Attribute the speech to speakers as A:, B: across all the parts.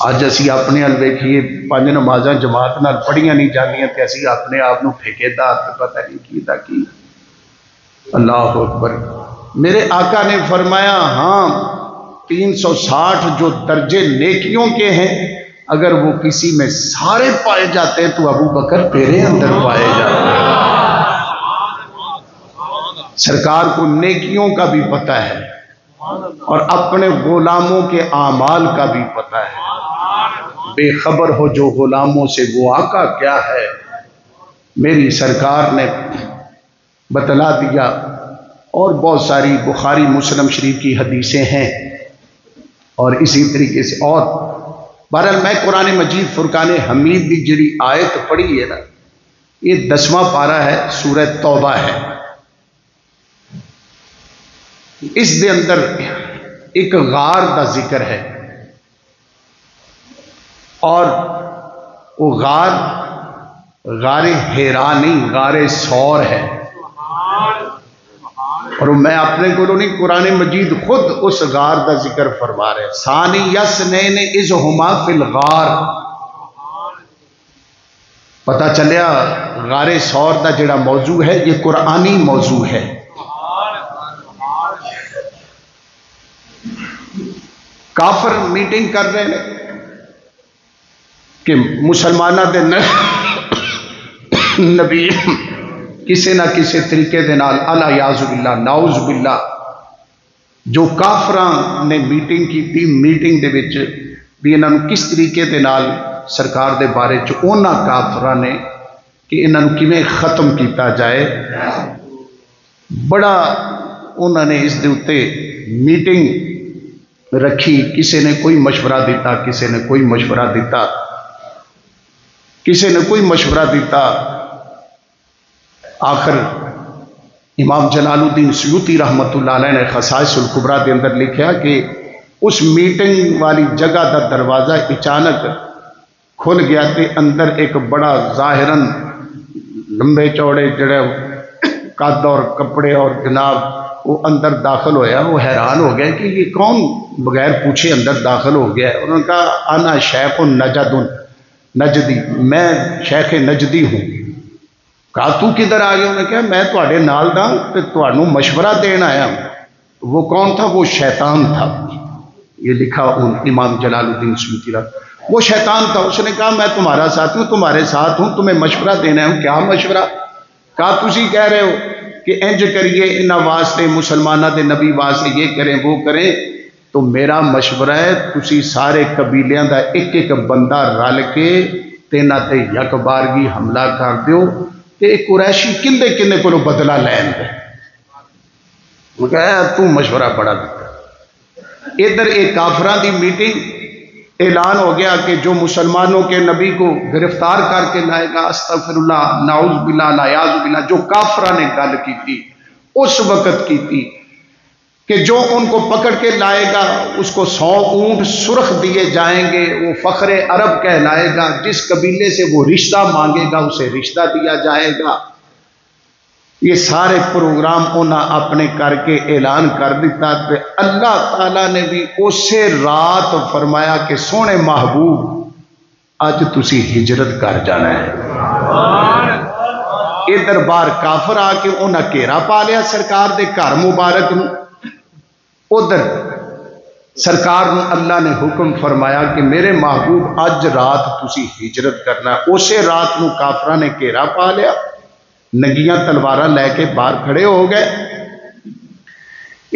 A: اج اسی اپنے ال ویکھیے 5 نمازاں جماعت نال پڑھیاں نہیں جاندیاں تے اسی اپنے آپ نو ٹھیکیدار تے پتہ نہیں کیتا کی۔ اللہ اکبر۔ میرے آقا نے فرمایا ہاں 360 جو درجے نیکیوں کے ہیں اگر وہ کسی میں سارے پائے جاتے ہیں تو ابو بکر تیرے اندر پائے جاتے ہیں۔ سرکار کو نیکیوں کا بھی پتہ ہے اور اپنے غلاموں کے اعمال کا بھی پتہ ہے۔ بے خبر ہو جو غلاموں سے وہ آقا کیا ہے، میری سرکار نے بتلا دیا۔ اور بہت ساری بخاری مسلم شریف کی حدیثیں ہیں اور اسی طریقے سے اور بہرحال میں قرآن مجید فرقان حمید دی جڑی آیت پڑھی ہے نا، یہ 10واں پارہ ہے، سورہ توبہ ہے۔ اس دے اندر ایک غار دا ذکر ہے اور وہ غار ہیرا نہیں، غار سور ہے۔ اور میں اپنے کو نہیں، قرآن مجید خود اس غار دا ذکر فرما رہے۔ ثانی یسنین اذ ہما فی الغار۔ پتہ چلیا غار سور دا جڑا موضوع ہے یہ قرآنی موضوع ہے۔ کافر میٹنگ کر رہے ہیں کہ مسلمانہ دے نبی کسی نہ کسی طریقے دے نال الیاذ باللہ نعوذ باللہ جو کافراں نے میٹنگ کی تھی، میٹنگ دے وچ بھی انہاں نوں کس طریقے دے نال سرکار دے بارے چ انہاں کافراں نے کہ انہاں نوں کیویں ختم کیتا جائے، بڑا انہاں نے اس دے اوتے میٹنگ رکھی۔ کسی نے کوئی مشورہ دیتا، کسی نے کوئی مشورہ دیتا، کسی نے کوئی مشورہ دیتا۔ آخر امام جلال الدین سیوطی رحمت اللہ علیہ نے خصائص الکبریٰ کے اندر لکھا کہ اس میٹنگ والی جگہ دا دروازہ اچانک کھل گیا تے اندر ایک بڑا ظاہراً لمبے چوڑے جڑے قد اور کپڑے اور جناب وہ اندر داخل ہویا۔ وہ حیران ہو گیا کہ یہ کون بغیر پوچھے اندر داخل ہو گیا ہے۔ انہوں نے کہا انا شیخ نجدی، میں شیخ نجدی ہوں۔ کہا تو کدھر آ گیا؟ انہوں نے کہا میں تواڈے نال دا تے تانوں مشورہ دین آیا ہوں۔ وہ کون تھا؟ وہ شیطان تھا۔ یہ لکھا امام جلال الدین سیوطی رحمۃ، وہ شیطان تھا۔ اس نے کہا میں تمہارا ساتھی ہوں، تمہارے ساتھ ہوں، تمہیں مشورہ دینا ہے۔ کیا مشورہ؟ کہا تسی کہہ رہے ہو کہ انج کریے انہاں واسطے، مسلمانہ دے نبی واسطے یہ کریں وہ کریں، تو میرا مشورہ ہے تسی سارے قبیلیاں دا ایک ایک بندہ رل کے تینا تے یک بارگی حملہ کر دیو تے ایک قریشی کندے کندے کو بدلہ لین دے۔ وہ کہا تو مشورہ بڑا دیتا۔ ادھر ایک کافران دی میٹنگ، اعلان ہو گیا کہ جو مسلمانوں کے نبی کو گرفتار کر کے لائے گا، استغفر اللہ نعوذ باللہ الیاذ باللہ، جو کافران نے گل کی تھی اس وقت کی تھی کہ جو ان کو پکڑ کے لائے گا اس کو 100 اونٹ سرخ دیے جائیں گے، وہ فخر عرب کہلائے گا، جس قبیلے سے وہ رشتہ مانگے گا اسے رشتہ دیا جائے گا۔ یہ سارے پروگرام انہاں اپنے کر کے اعلان کر دیتا۔ تو اللہ تعالیٰ نے بھی اسے رات فرمایا کہ سونے محبوب اج تسی ہجرت کر جانا ہے۔ ادھر بار کافر آ کے انہاں گھیرا پا لیا سرکار دے گھر مبارک نو، ادھر سرکار نو اللہ نے حکم فرمایا کہ میرے محبوب اج رات تسی ہجرت کرنا ہے۔ اسے رات نو کافراں نے گھیرا پا لیا، ننگیاں تلواراں لے کے باہر کھڑے ہو گئے۔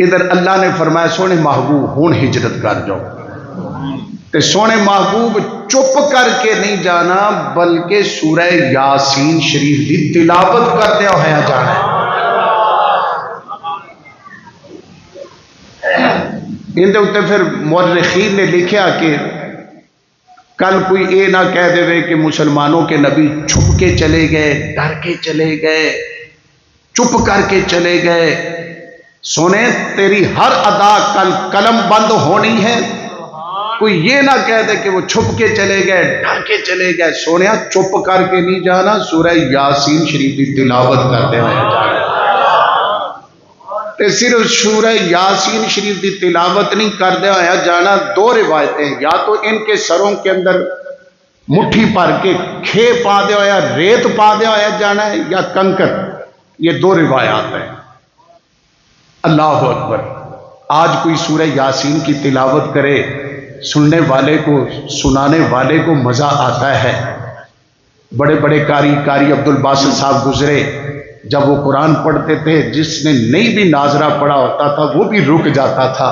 A: ادھر اللہ نے فرمایا سونے محبوب ہون ہجرت کر جاؤ، تے سونے محبوب چپ کر کے نہیں جانا بلکہ سورہ یاسین شریف دی تلاوت کرتے ہویا جانا ہے۔ ان دے اوتے پھر مورخین نے لکھا کہ کل کوئی اے نہ کہہ دے کہ مسلمانوں کے نبی چھپ کے چلے گئے، ڈر کے چلے گئے، چپ کر کے چلے گئے۔ سونے تیری ہر ادا کل قلم بند ہونی ہے۔ کوئی یہ نہ کہہ دے کہ وہ چھپ کے چلے گئے، ڈر کے چلے گئے۔ سونے چپ کر کے نہیں جانا، سورہ یاسین شریف کی تلاوت کرتے ہوئے جانا۔ تے صرف سورہ یاسین شریف دی تلاوت نہیں کردے ہویا جانا، دو روایتیں، یا تو ان کے سروں کے اندر مٹھی بھر کے کھے پا دے ہویا ریت پا دے ہویا جانا ہے، یا کنکر، یہ دو روایات ہیں۔ اللہ اکبر۔ آج کوئی سورہ یاسین کی تلاوت کرے، سننے والے کو سنانے والے کو مزہ آتا ہے۔ بڑے بڑے قاری عبد الباسط صاحب گزرے، جب وہ قرآن پڑھتے تھے جس نے نہیں بھی ناظرہ پڑھا ہوتا تھا وہ بھی رک جاتا تھا۔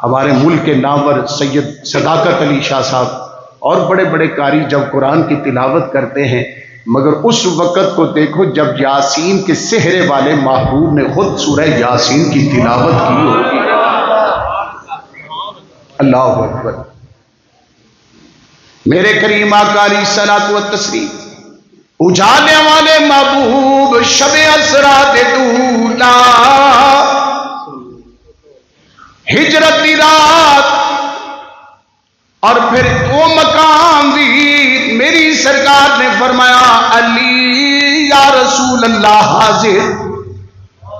A: ہمارے ملک کے نامور سید صداقت علی شاہ صاحب اور بڑے بڑے قاری جب قرآن کی تلاوت کرتے ہیں، مگر اس وقت کو دیکھو جب یاسین کے سحرے والے محبوب نے خود سورہ یاسین کی تلاوت کی ہوگی۔ اللہ اکبر۔ میرے کریم آقا علیہ الصلوۃ والتسلیم، اجالے والے محبوب شب اسرا دے دولا، ہجرت دی رات، اور پھر وہ مقام بھی میری سرکار نے فرمایا علی یا رسول اللہ حاضر،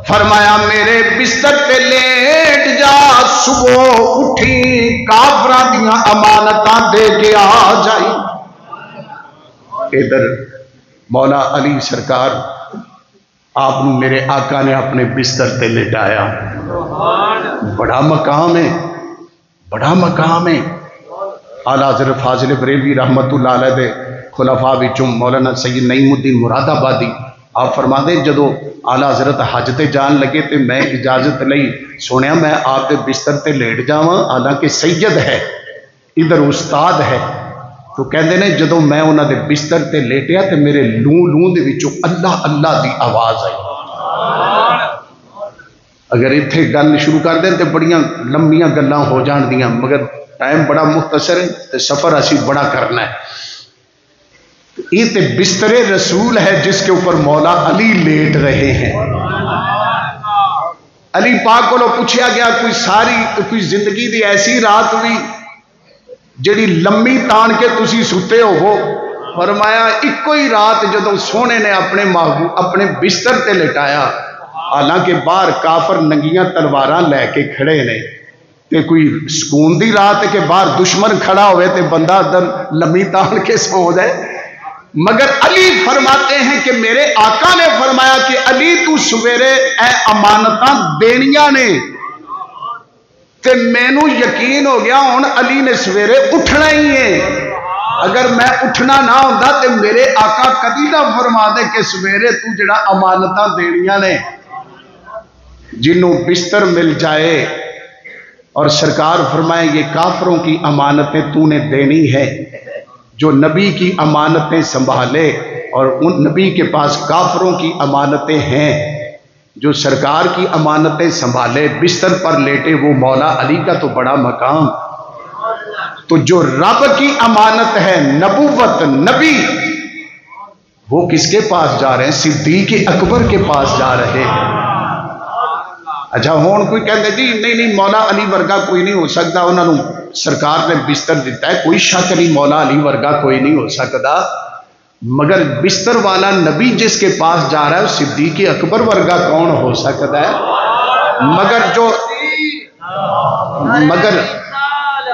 A: فرمایا میرے بستر پہ لیٹ جا، صبح اٹھی کافراں دیاں امانتاں دے کے آ جائی۔ ادھر مولا علی سرکار آپ میرے آقا نے اپنے بستر تے لٹایا۔ بڑا مقام ہے، بڑا مقام ہے۔ اعلیٰ حضرت فاضل بریلوی رحمت اللہ علیہ دے خلفاء وچوں مولانا سید نعیم الدین مراد آبادی آپ فرما دے جدو اعلیٰ حضرت حج تے جان لگے تے میں اجازت لئی، سنیا میں آپ دے بستر تے لیٹ جاواں، حالانکہ سید ہے ادھر استاد ہے، تو کہندے نے جدو میں انہاں دے بستر تے لیٹیا تے میرے لوں لوں دے وچوں اللہ اللہ دی آواز آئی۔ اگر اتھے گل شروع کر دیں تے بڑیاں لمبیاں گلاں ہو جان دیاں، مگر ٹائم بڑا مختصر ہے تے سفر اسی بڑا کرنا ہے۔ یہ تے بستر رسول ہے جس کے اوپر مولا علی لیٹ رہے ہیں۔ علی پاک کو پوچھا گیا کوئی زندگی دی ایسی رات ہوئی جڑی لمبی تان کے تسی ستے ہو؟ فرمایا ایکو ہی رات جدوں سونے نے اپنے محبوب اپنے بستر تے لٹایا، حالانکہ باہر کافر ننگیاں تلواراں لے کے کھڑے نے، تے کوئی سکون دی رات کہ باہر دشمن کھڑا ہوئے تے بندہ ادھر لمبی تان کے سو جائے، مگر علی فرماتے ہیں کہ میرے آقا نے فرمایا کہ علی تو سویرے اے امانتاں دینیاں نے، تے مینوں یقین ہو گیا ہن علی نے سویرے اٹھنا ہی ہے، اگر میں اٹھنا نہ ہوندا تے میرے آقا کدی نہ فرما دے کہ سویرے تو جڑا امانتاں دینیاں نے، جنوں بستر مل جائے، اور سرکار فرمائے یہ کافروں کی امانتیں تو نے دینی ہے، جو نبی کی امانتیں سنبھالے، اور ان نبی کے پاس کافروں کی امانتیں ہیں، جو سرکار کی امانتیں سنبھالے بستر پر لیٹے، وہ مولا علی کا تو بڑا مقام۔ تو جو رب کی امانت ہے نبوت نبی، وہ کس کے پاس جا رہے ہیں؟ صدیق اکبر کے پاس جا رہے ہیں۔ اچھا ہون کوئی کہتے جی نہیں مولا علی ورگا کوئی نہیں ہو سکتا، انہوں نے سرکار نے بستر دیتا ہے، کوئی شک نہیں مولا علی ورگا کوئی نہیں ہو سکتا، مگر بستر والا نبی جس کے پاس جا رہا ہے صدیق اکبر ورگا کون ہو سکتا ہے؟ مگر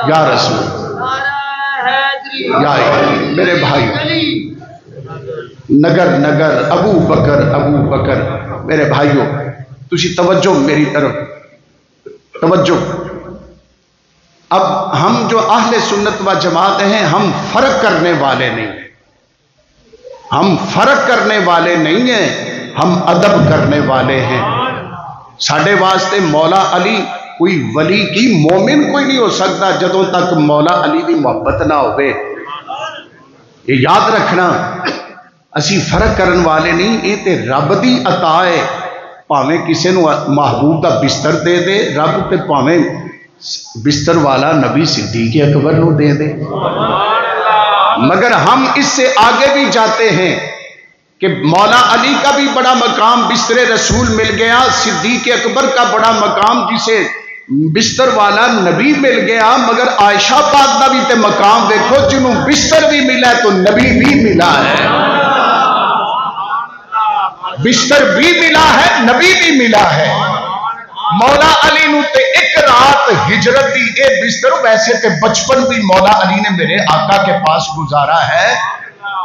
A: یا رسول یا میرے بھائی نگر ابو بکر میرے بھائیوں تسی توجہ میری طرف توجہ۔ اب ہم جو اہل سنت و جماعت ہیں ہم فرق کرنے والے نہیں، ہم فرق کرنے والے نہیں ہیں، ہم ادب کرنے والے ہیں۔ ساڈے واسطے مولا علی کوئی ولی کی مومن کوئی نہیں ہو سکتا جدوں تک مولا علی دی محبت نہ ہوئے، یہ یاد رکھنا۔ اسی فرق کرن والے نہیں، یہ تے رب دی عطا ہے، پاویں کسے نو محبوب دا بستر دے دے رب، تے پاویں بستر والا نبی صدیق اکبر نو دے دے۔ مگر ہم اس سے آگے بھی جاتے ہیں کہ مولا علی کا بھی بڑا مقام بستر رسول مل گیا، صدیق اکبر کا بڑا مقام جسے بستر والا نبی مل گیا، مگر عائشہ پاک دا بھی تے مقام دیکھو جنہوں بستر بھی ملا ہے تو نبی بھی ملا ہے، بستر بھی ملا ہے نبی بھی ملا ہے۔ مولا علی نو تے ایک رات ہجرت دی اے بستر، ویسے تے بچپن بھی مولا علی نے میرے آقا کے پاس گزارا ہے،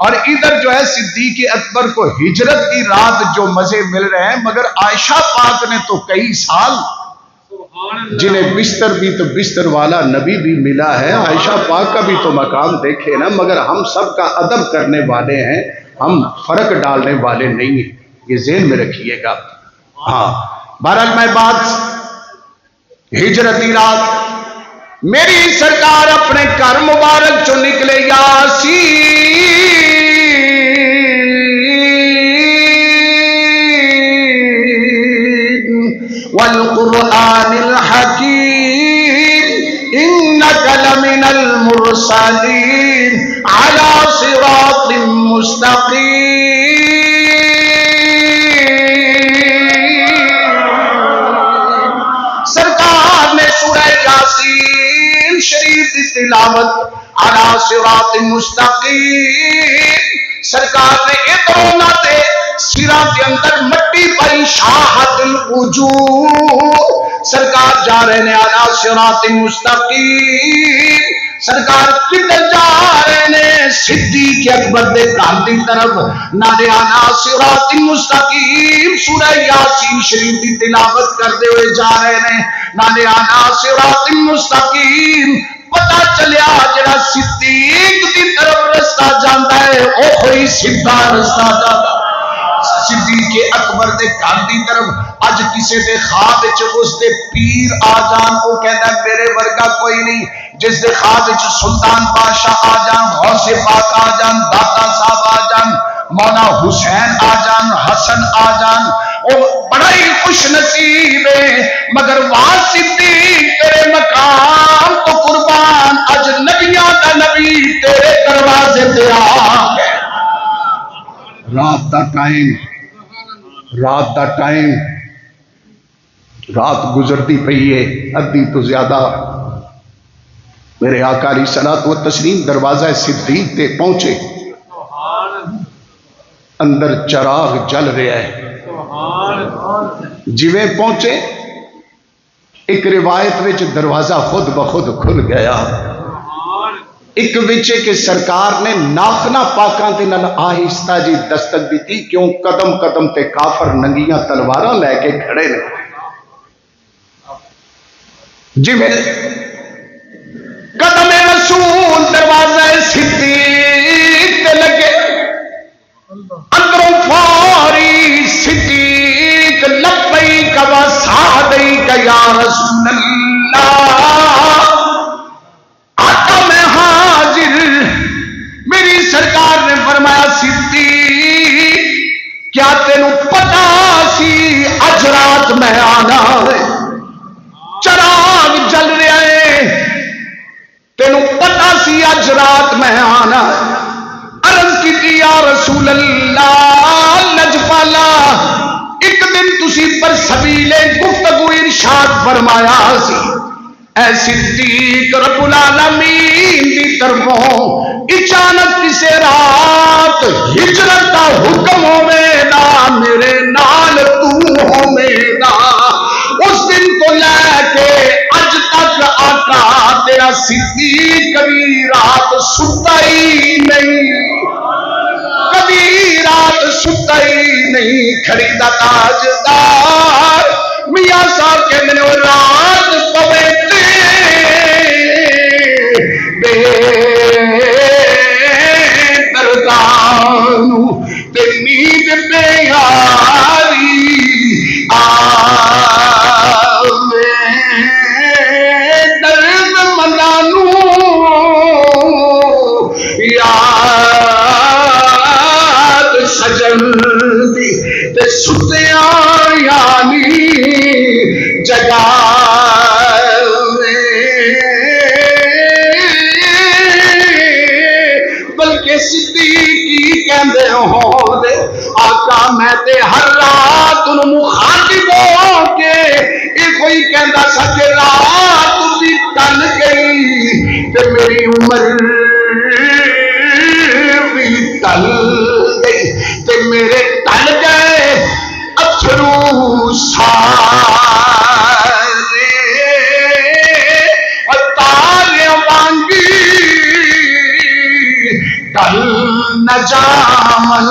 A: اور ادھر جو ہے صدیق اکبر کو ہجرت کی رات جو مزے مل رہے ہیں، مگر عائشہ پاک نے تو کئی سال جنہیں بستر بھی تو بستر والا نبی بھی ملا ہے، عائشہ پاک کا بھی تو مقام دیکھے نا، مگر ہم سب کا ادب کرنے والے ہیں، ہم فرق ڈالنے والے نہیں ہیں، یہ ذہن میں رکھیے گا۔ ہاں بہرحال میں بات ہجرتی رات، میری سرکار اپنے گھر مبارک چو نکلے، یاسین والقرآن الحکیم انک لمن المرسلین علی صراط مستقیم۔ سرکار نے سورہ یاسین شریف کی تلاوت علی صراط مستقیم، سرکار نے ادھروں نہ تے سرا کے اندر مٹی پائی شاہت الوجوہ، سرکار جا رہے ہیں علی صراط مستقیم، سرکار کدھر جا رہے ہیں؟ صدیق اکبر دے گھر دی طرف، نالے علی صراط مستقیم سورہ یاسین شریف دی تلاوت کرتے ہوئے جا رہے ہیں، نالے علی صراط مستقیم۔ پتہ چلیا جڑا صدیق دی طرف رستہ جاندا ہے او کوئی سیدھا رستہ جاندا۔ صدیق اکبر دے گھر دی طرف اج کسے دے خواب وچ اس دے پیر آ جان، او کہندا میرے ورگا کوئی نہیں، جس دے خواب وچ سلطان بادشاہ آ جان، غوث پاک آ جان، داتا صاحب آ جان، مولا حسین آ جان، حسن آ جان، او بڑا ہی خوش نصیب ہے، مگر وہاں صدیق تیرے مقام تو قربان اج نبیاں دا نبی تیرے دروازے تے آ گئے۔ رات دا ٹائم، رات دا ٹائم، رات گزرتی پئی ہے ادھی تو زیادہ، میرے آقا علیہ الصلوۃ والتسلیم دروازہ صدیق تے پہنچے، اندر چراغ جل رہا ہے، جویں پہنچے ایک روایت وچ دروازہ خود بخود کھل گیا، ایک وچے کہ سرکار نے ناخنا پاکاں تے نال آہستہ جی دستک دیتی، کیوں قدم قدم تے کافر ننگیاں تلواراں لے کے کھڑے نے، جی میں قدم رسول دروازہ صدیق تے لگے، اندروں فوری صدیق لبیک و سعدیک یا رسول اللہ، آقا میں حاضر۔ میری سرکار نے فرمایا صدیق کیا تینوں پتا سی اج رات میں آنا ہے، چراغ جل رہا ہے، تینوں پتا سی اج رات میں آنا ہے؟ عرض کی یا رسول اللہ لجپالا، ایک دن تسی پر سبیل گفتگو ارشاد فرمایا سی، اے صدیق رب العالمین دی طرفوں اچانک کسے رات ہجرت دا حکم ہوے نا، میرے نال تو ہوے نا، اس دن کو لے کے اج تک آقا تیرا صدیق کبھی رات ستا ہی نہیں، کبھی رات ستا ہی نہیں۔ خریدا تاجدار میاں صاحب کہندے نے رات پوے بے دردانو تے نیند بے یاری آوے، درد مندانو یاد سجن دی تے ستیاں یعنی جگاوے، بلکہ صدیقی کہندے ہوں دے آقا میں تے ہر رات انہوں مخاطب ہو کے یہ کوئی کہندا سا کہ رات بھی ٹل گئی تے میری عمر بھی ٹل گئی تے میرے ٹل گئے اتھرو سار ڈل نہ جامن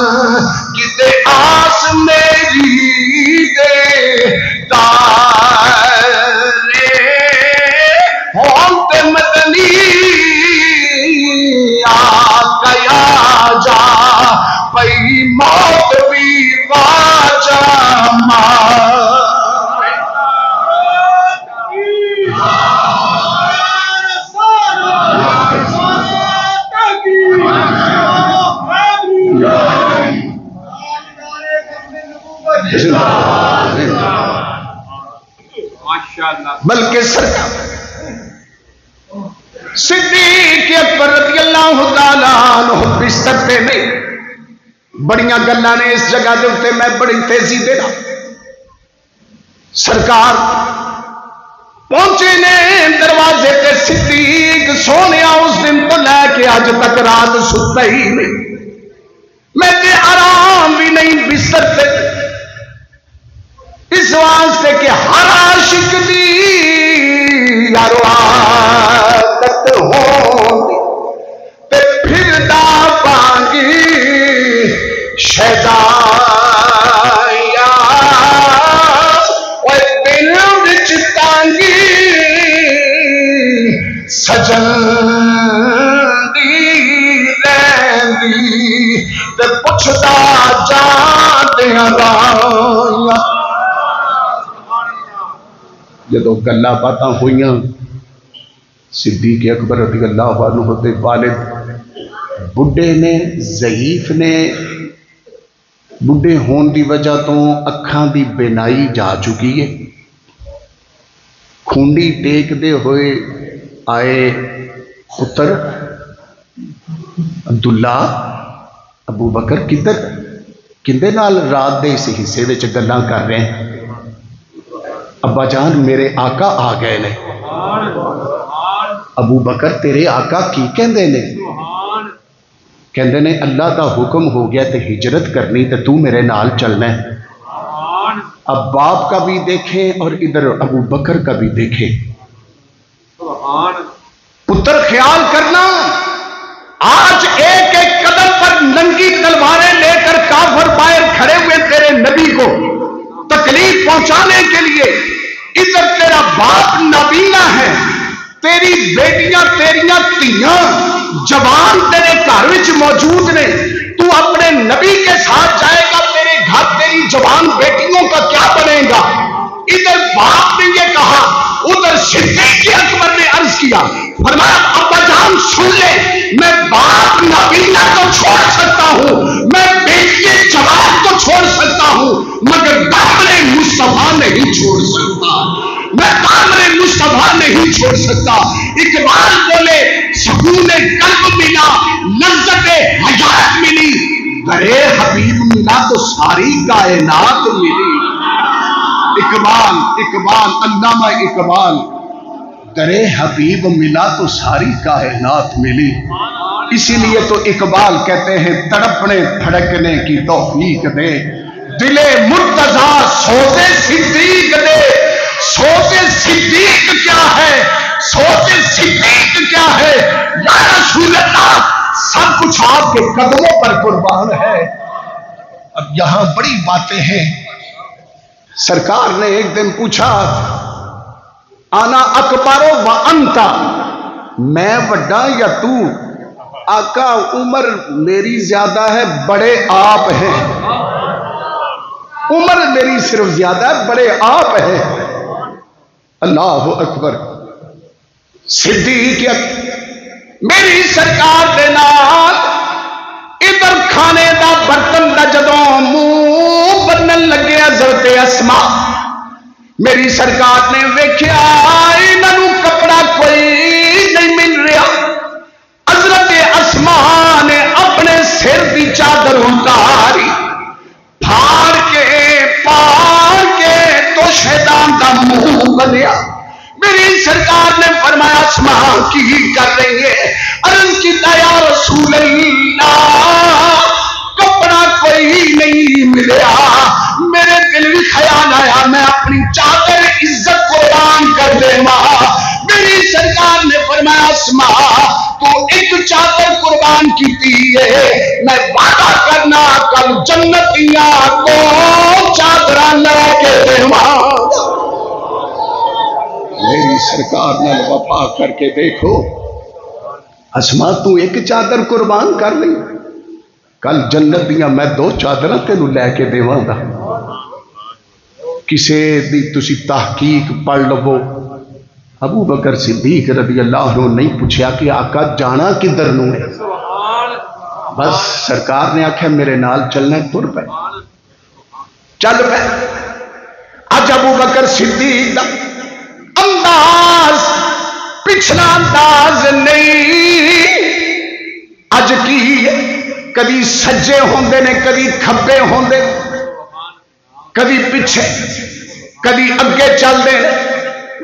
A: کتے آس میری دے تارے ہونتے مدنی آقا یا جا پئی موت بھی واجہ ماں بلکہ سرکار صدیق اکبر رضی اللہ تعالیٰ عنہ بستر پہ نہیں بڑیاں گلاں نے اس جگہ دے اتے میں بڑی تیزی دینا سرکار پہنچے نے دروازے تے صدیق سونیا اس دن تو لے کے آج تک رات ستا ہی نہیں میں تے آرام بھی نہیں بستر تے اس واسطے کہ ہر عاشق دی یارو عادت ہوندی تے پھر دا پانگی شیدایا اوے دل وچ تانگی سجن دی رہندی تے پوچھدا جاندیاں رایا جدو گلاں باتاں ہوئیاں صدیق اکبر رضی اللہ عنہ دے والد بڈھے نے ضعیف نے بڈھے ہون دی وجہ تو اکھاں دی بینائی جا چکی ہے کھونڈی ٹیک دے ہوئے آئے پتر عبداللہ ابو بکر کدھر کندے نال رات دے اس حصے وچ گلاں کر رہے ہیں ابا جان میرے آقا آ گئے نے ابو بکر تیرے آقا کی کہندے نے کہندے نے اللہ کا حکم ہو گیا تے ہجرت کرنی تے تو میرے نال چلنا ہے اب باپ کا بھی دیکھیں اور ادھر ابو بکر کا بھی دیکھیں پتر خیال کرنا آج ایک ایک قدم پر ننگی تلواریں لے کر کافر باہر کھڑے ہوئے تیرے نبی کو تکلیف پہنچانے کے لیے ادھر تیرا باپ نابینا ہے تیری بیٹیاں تیریاں تیاں جوان تیرے گھر وچ موجود نے تو اپنے نبی کے ساتھ جائے گا تیرے گھر تیری جوان بیٹیوں کا کیا بنے گا ادھر باپ نے یہ کہا ادھر صدیق اکبر نے عرض کیا فرمایا ابا جان سن لے میں باپ نابینا تو چھوڑ سکتا ہوں میں بیٹی جوان تو چھوڑ سکتا ہوں مگر دامن مصطفیٰ نہیں چھوڑ سکتا میں دامن مصطفیٰ نہیں چھوڑ سکتا اقبال بولے سکون قلب ملا لذت حیات ملی درے حبیب ملا تو ساری کائنات ملی اقبال علامہ اقبال درے حبیب ملا تو ساری کائنات ملی اسی لیے تو اقبال کہتے ہیں تڑپنے پھڑکنے کی توفیق دے دل مرتضیٰ سوتے صدیق دے سوتے صدیق کیا ہے سوتے صدیق کیا ہے یا رسول اللہ سب کچھ آپ کے قدموں پر قربان ہے اب یہاں بڑی باتیں ہیں سرکار نے ایک دن پوچھا آنا اکبر و انتا میں وڈا یا تو آقا عمر میری زیادہ ہے بڑے آپ ہیں عمر میری صرف زیادہ ہے بڑے آپ ہیں اللہ اکبر صدیق میری سرکار دے نال ادھر کھانے دا برتن دا جدوں منہ بنن لگے حضرت اسماء میری سرکار نے ویکھیا انہاں کپڑا کوئی نہیں مل رہا حضرت اسماء نے اپنے سر دی چادر اتاری پھاڑ کے پاڑ کے تو شیطان دا منہ بنیا میری سرکار نے فرمایا اسماء کی کر رہی ہے عرض کیتا یا رسول اللہ کپڑا کوئی نہیں ملیا میرے دل میں خیال آیا میں اپنی چادر عزت قربان کر دے میری سرکار نے فرمایا اسماء تو ایک چادر قربان کی ہے میں وعدہ کرنا کل جنتیاں کو چادر لے کے دیواں میری سرکار نال وفا کر کے دیکھو اسما تو ایک چادر قربان کر لی کل جنت دیاں میں 2 چادر تینوں لے کے دیواں گا کسے دی تسی تحقیق پڑھ لو ابو بکر صدیق رضی اللہ عنہ نہیں پوچھا کہ آقا جانا کدھر نو ہے بس سرکار نے آکھا میرے نال چلنا ہے تر پہ چل پہ اج ابو بکر صدیق دا انداز پچھلا انداز نہیں اج کی کدی سجے ہوندے نے کدی کھبے ہوندے کدی پیچھے کدی اگے چل دے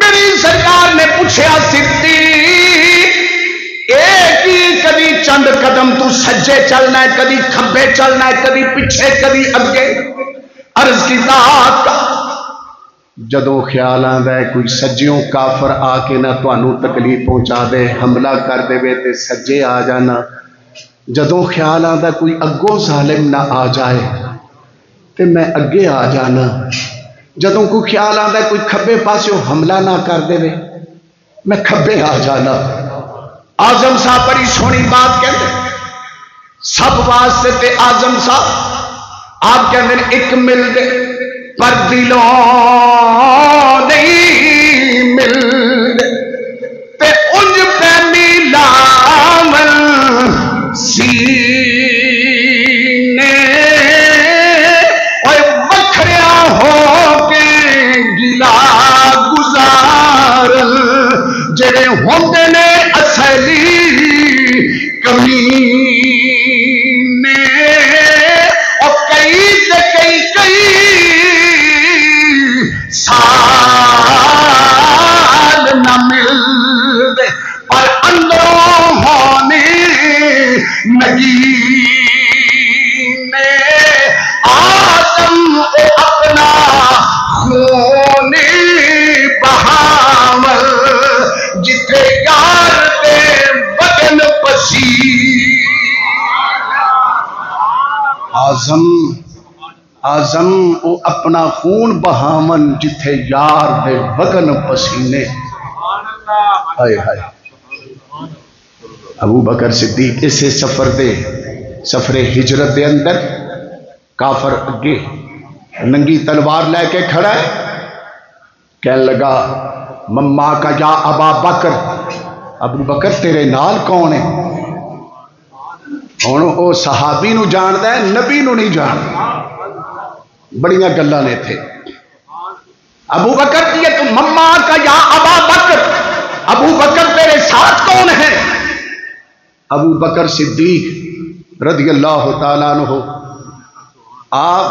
A: میری سرکار نے پوچھا صدیق ایک ہی کدی چند قدم تو سجے چلنا ہے کدی کھبے چلنا ہے کدی پیچھے کدی اگے عرض کی ذات جدو خیال آندا ہے کوئی سجیوں کافر آ کے نہ تانوں تکلیف پہنچا دے حملہ کر دے تے سجے آ جانا جدو خیال آندا کوئی اگوں ظالم نہ آ جائے تے میں اگے آ جانا جدوں کوئی خیال آندا کوئی کھبے پاسوں حملہ نہ کر دے میں کھبے آ جانا آزم صاحب بڑی سونی بات کہتے سب واسطے تے آزم صاحب آپ کہتے ہیں ایک مل دے پر دلوں نہیں مل دے تے انج پہ میلاول سینے اور بکھریا ہو کے گلا گزار جڑے ہوندے نے اصلی کمینے اور کئی تے کئی سال نہ مل دے پر اندروں ہونے نگینے آدم اپنا خون بہاول جتھے یار دے بدن پسی آزم او اپنا خون بہامن جتھے یار دے وگن پسینے ہائے ہائے ابو بکر صدیق اسے سفر ہجرت دے اندر کافر اگے ننگی تلوار لے کے کھڑا ہے کہنے لگا مما کا یا ابا بکر ابو بکر تیرے نال کون ہے ہن او صحابی نو جاندا ہے نبی نو نہیں جاندا بڑیاں گلاں نے تھے ابو بکر کی تو مما کا یا ابا بکر ابو بکر تیرے ساتھ کون ہے ابو بکر صدیق رضی اللہ تعالیٰ عنہ آپ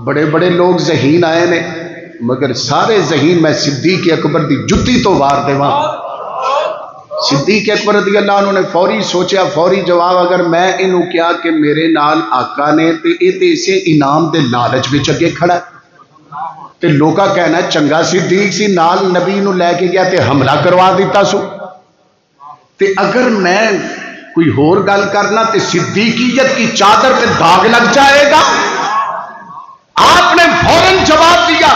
A: بڑے بڑے لوگ ذہین آئے نے مگر سارے ذہین میں صدیق اکبر دی جتی تو وار دیواں صدیق اکبر رضی اللہ عنہ نے فوری سوچیا فوری جواب اگر میں انہوں کیا کہ میرے نال آقا نے تے اسے انعام دے لالچ وچ اگے کھڑا تے لوکا کہنا چنگا صدیق سی نال نبی نو لے کے گیا تے حملہ کروا دیتا سو تے اگر میں کوئی ہور گل کرنا تے صدیقیت کی چادر پہ داغ لگ جائے گا آپ نے فوراً جواب دیا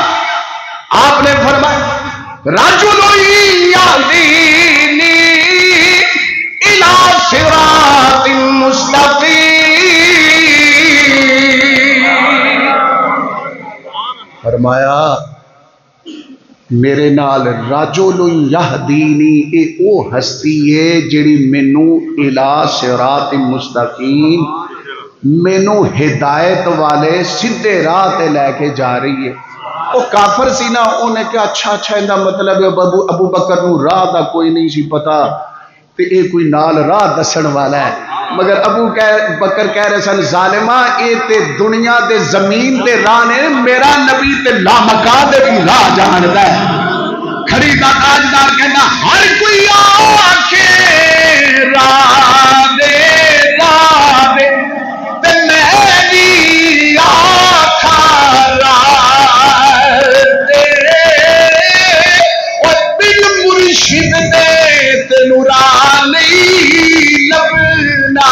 A: آپ نے فرمایا رجل یہدینی الی صراط مستقیم فرمایا میرے نال رجل یہدینی اے او ہستی ہے جڑی مینوں الی صراط مستقیم مینوں ہدایت والے سیدھے راہ تے لے کے جا رہی ہے وہ کافر سی نا انہیں کہا اچھا اندہ مطلب ابو بکر نو راہ دا کوئی نہیں سی پتا تے اے کوئی نال راہ دسن والا ہے مگر ابو بکر کہہ رہے سن ظالمہ اے تے دنیا دے زمین دے راہ نے میرا نبی تے لامکان دے بھی راہ جان ہے کھڑی دا تاجدار کہنا ہر کوئی آکے راہ دے تے میری آکھا راہ دے اور بل مرشد دے تے نورانی لبنا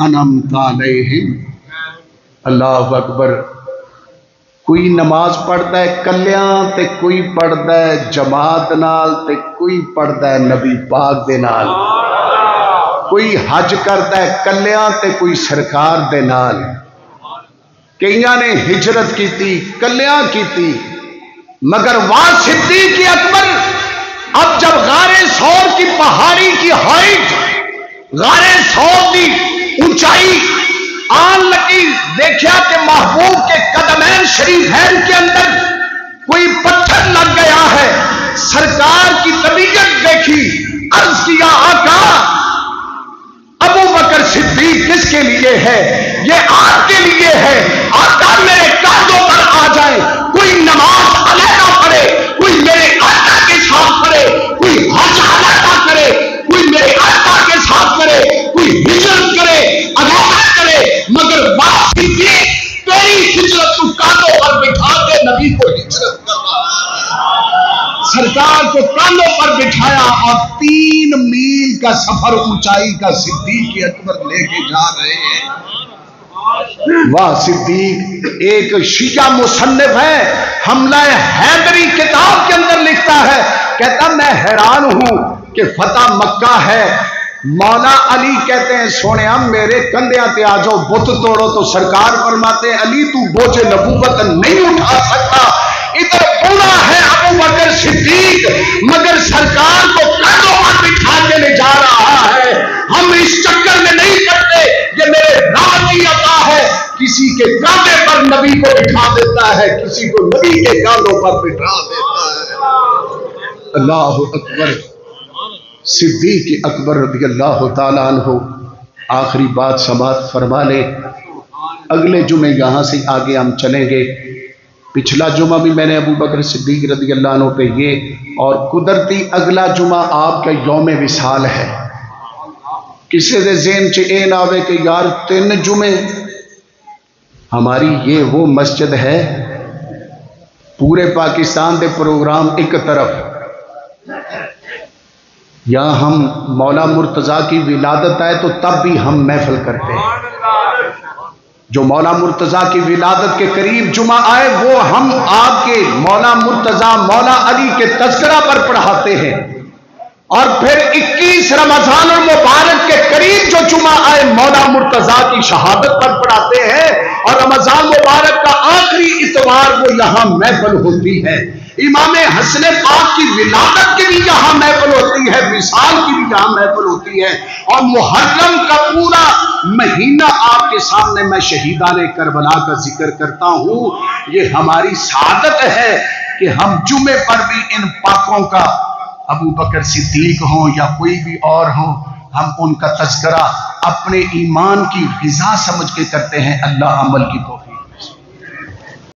A: انعمت علیہم۔ اللہ اکبر۔ کوئی نماز پڑھتا ہے کلیاں تے کوئی پڑھتا ہے جماعت نال تے کوئی پڑھتا ہے نبی پاک دے نال، کوئی حج کرتا ہے کلیاں تے کوئی سرکار دے نال۔ کئیاں نے ہجرت کیتی کلیاں کیتی، مگر وہاں صدیق اکبر اب جب غار ثور کی پہاڑی کی ہائٹ، غار ثور کی اونچائی آن لگی، دیکھا کہ محبوب کے قدمین شریفین کے اندر کوئی پتھر لگ گیا ہے۔ سرکار کی طبیعت دیکھی، عرض کیا آقا ابو بکر صدیق کس کے لیے ہے؟ یہ آپ کے لیے ہے۔ آقا میرے کاندھوں پر آ جائیں، کوئی نماز علیحدہ پڑھے، کوئی میرے آقا کے ساتھ پڑھے، کوئی حج علیحدہ کرے، کوئی میرے آقا کے ساتھ کرے، کوئی ہجرت کرے، علیحدہ کرے، مگر واپسی تیری ہجرت تو کاندھوں پر بٹھا کے نبی کو ہجرت کرنا۔ سرکار کو کاندھوں پر بٹھایا اور 3 میل کا سفر اونچائی کا صدیق اکبر لے کے جا رہے ہیں۔ واہ صدیق! ایک شیعہ مصنف ہے، حملہ حیدری کتاب کے اندر لکھتا ہے، کہتا میں حیران ہوں کہ فتح مکہ ہے، مولا علی کہتے ہیں سونیا میرے کندھیاں تے آ جاؤ بت توڑو، تو سرکار فرماتے ہیں علی تو بوجھ نبوت نہیں اٹھا سکتا۔ ادھر بوڑھا ہے ابو بکر صدیق، مگر سرکار کو کندھوں پر بٹھا کے لے جا رہا ہے۔ ہم اس چکر میں نہیں پڑتے، یہ میرے رب کی عطا ہے، کسی کے کاندھے پر نبی کو بٹھا دیتا ہے، کسی کو نبی کے کاندھوں پر بٹھا دیتا ہے۔ اللہ اکبر۔ صدیق اکبر رضی اللہ تعالیٰ عنہ آخری بات سماعت فرما لے۔ اگلے جمعے یہاں سے آگے ہم چلیں گے۔ پچھلا جمعہ بھی میں نے ابو بکر صدیق رضی اللہ عنہ پہ یہ، اور قدرتی اگلا جمعہ آپ کا یوم وصال ہے۔ کسی دے ذہن چ اے نہ آوے کہ یار 3 جمعے، ہماری یہ وہ مسجد ہے، پورے پاکستان دے پروگرام ایک طرف، یہاں ہم مولا مرتضیٰ کی ولادت آئے تو تب بھی ہم محفل کرتے ہیں، جو مولا مرتضیٰ کی ولادت کے قریب جمعہ آئے وہ ہم آپ کے مولا مرتضیٰ مولا علی کے تذکرہ پر پڑھاتے ہیں، اور پھر 21 رمضان المبارک کے قریب جو جمعہ آئے مولا مرتضیٰ کی شہادت پر پڑھاتے ہیں، اور رمضان مبارک کا آخری اتوار وہ یہاں محفل ہوتی ہے۔ امام حسن پاک کی ولادت کی بھی یہاں محفل ہوتی ہے، وصال کی بھی یہاں محفل ہوتی ہے، اور محرم کا پورا مہینہ آپ کے سامنے میں شہیدان کربلا کا ذکر کرتا ہوں۔ یہ ہماری سعادت ہے کہ ہم جمعے پر بھی ان پاکوں کا، ابو بکر صدیق ہوں یا کوئی بھی اور ہوں، ہم ان کا تذکرہ اپنے ایمان کی غذا سمجھ کے کرتے ہیں۔ اللہ عمل کی